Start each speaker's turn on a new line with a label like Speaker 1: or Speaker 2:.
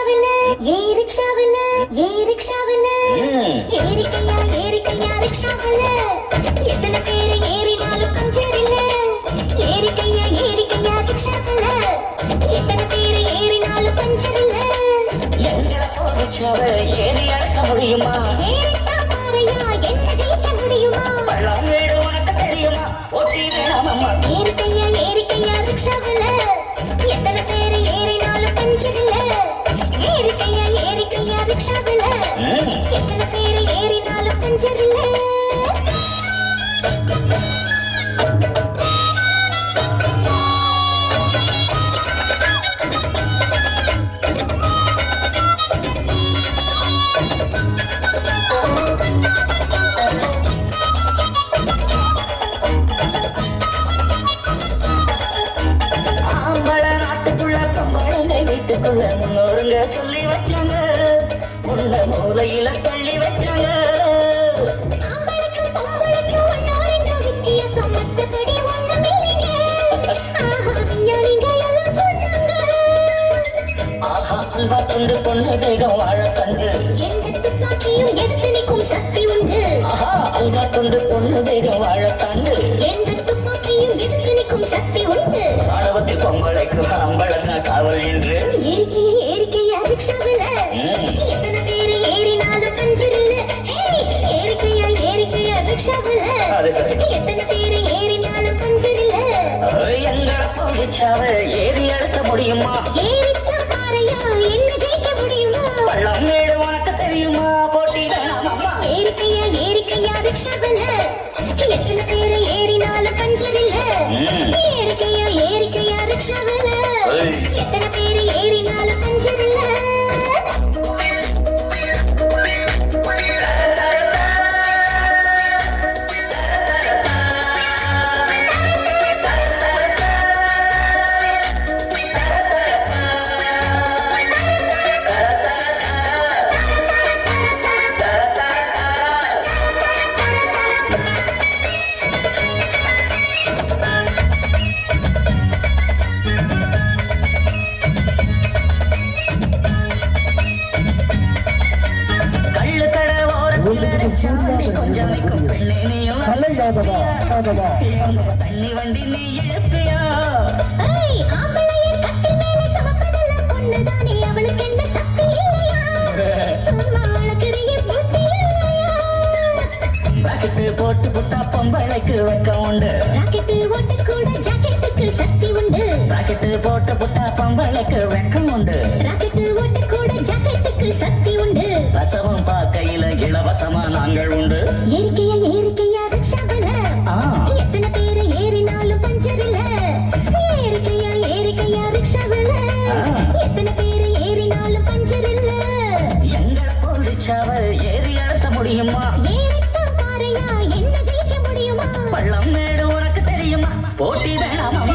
Speaker 1: ரிக்ஷாவில ஏறிக்கையா ரிக்ஷாவில எத்தனை பேரு ஏறினாலும் பஞ்சர் இல்ல. ஏறிக்கையா ரிக்ஷாவில எத்தனை பேரு ஏறினாலும் பஞ்சர் இல்ல.
Speaker 2: எங்களை போச்சவ ஏறி அடக்க முடியுமா?
Speaker 1: ஏறிட்டா பாறையா என்ன ஜெயிக்க முடியுமா?
Speaker 2: பள்ளம் வீடு உனக்கு தெரியுமா? போட்டி வேணாமம்மா.
Speaker 1: ஏறிக்கையா ரிக்ஷாவில எத்தனை பேரு ஏறினாலும் பஞ்சர் இல்ல. ஏறிக்கையா ரிக்ஷாவில எத்தனை பேரு ஏறினாலும் பஞ்சர் இல்ல.
Speaker 2: வீட்டுக்குள்ள முன்னோருங்க சொல்லி வச்சாங்க, உள்ள மூலையில தள்ளி வச்சாங்க. ஆஹா அல்வா துண்டு பொண்ணு தேகம் வாழ கண்டு
Speaker 1: எதிர்த்து நிற்கும் சக்தி உண்டு.
Speaker 2: ஆஹா அல்வா துண்டு பொண்ணு தேகம் வாழ கண்டு
Speaker 1: எந்த துப்பாக்கியும் எதிர்த்து நிற்கும் சக்தி உண்டு.
Speaker 2: ராணுவத்தில் பொங்கலைக்கு அம்பளங்க காவல் என்று
Speaker 1: ஏறிக்கையா ரிக்ஷாவில எத்தனை பேரு ஏறினாலும் பஞ்சர் இல்ல. ஏறிக்கையா ரிக்ஷாவில எத்தனை பேரு ஏறினாலும் பஞ்சர் இல்ல.
Speaker 2: எங்களை போலிச்சாவ ஏறி அழுத்த முடியுமா?
Speaker 1: ஏறிட்டா பாறையா என்ன ஜெயிக்க முடியுமா?
Speaker 2: பள்ளம் மேடு உனக்கு தெரியுமா? போட்டி வேணாமம்மா.
Speaker 1: ஏறிக்கையா ரிக்ஷாவில எத்தனை பேரு ஏறினாலும் பஞ்சர் இல்ல. ஏறிக்கையா ரிக்ஷாவில எத்தனை பேரு ஏறினாலும் பஞ்சர் இல்ல.
Speaker 2: தண்ணி வண்டி நீ இழுப்பியா?
Speaker 1: ஆம்பளைய கட்டி மேல சமப்பதெல்லாம் பொண்ணுதானே, அவளுக்கு என்ன சக்தி இல்லையா? சும்மா அழகிறிய புத்தி இல்லையா?
Speaker 2: ராக்கெட்டு போட்டு புட்டா பொம்பளைக்கு வெக்கம் உண்டு.
Speaker 1: ராக்கெட்டு ஓட்ட கூட ஜாக்கெட்டுக்கு சக்தி உண்டு.
Speaker 2: ராக்கெட்டு போட்டு புட்டா பொம்பளைக்கு வெக்கம் உண்டு.
Speaker 1: ராக்கெட்டு ஓட்ட கூட ஜாக்கெட்டுக்கு சக்தி உண்டு.
Speaker 2: ரசமும் பார்க்கையில இலவசமா நாங்கள் உண்டு.
Speaker 1: ஏறிக்கையா ரிக்ஷாவில எத்தனை பேரு ஏறினாலும் பஞ்சர் இல்ல. ஏறிக்கையா ரிக்ஷாவில எத்தனை பேரு ஏறினாலும் பஞ்சர் இல்ல.
Speaker 2: எங்களை போலிச்சாவ ஏறி அழுத்த முடியுமா?
Speaker 1: ஏறிட்டா பாறையா என்ன ஜெயிக்க முடியுமா?
Speaker 2: பள்ளம் மேடு உனக்கு தெரியுமா? போட்டி வேணாமா?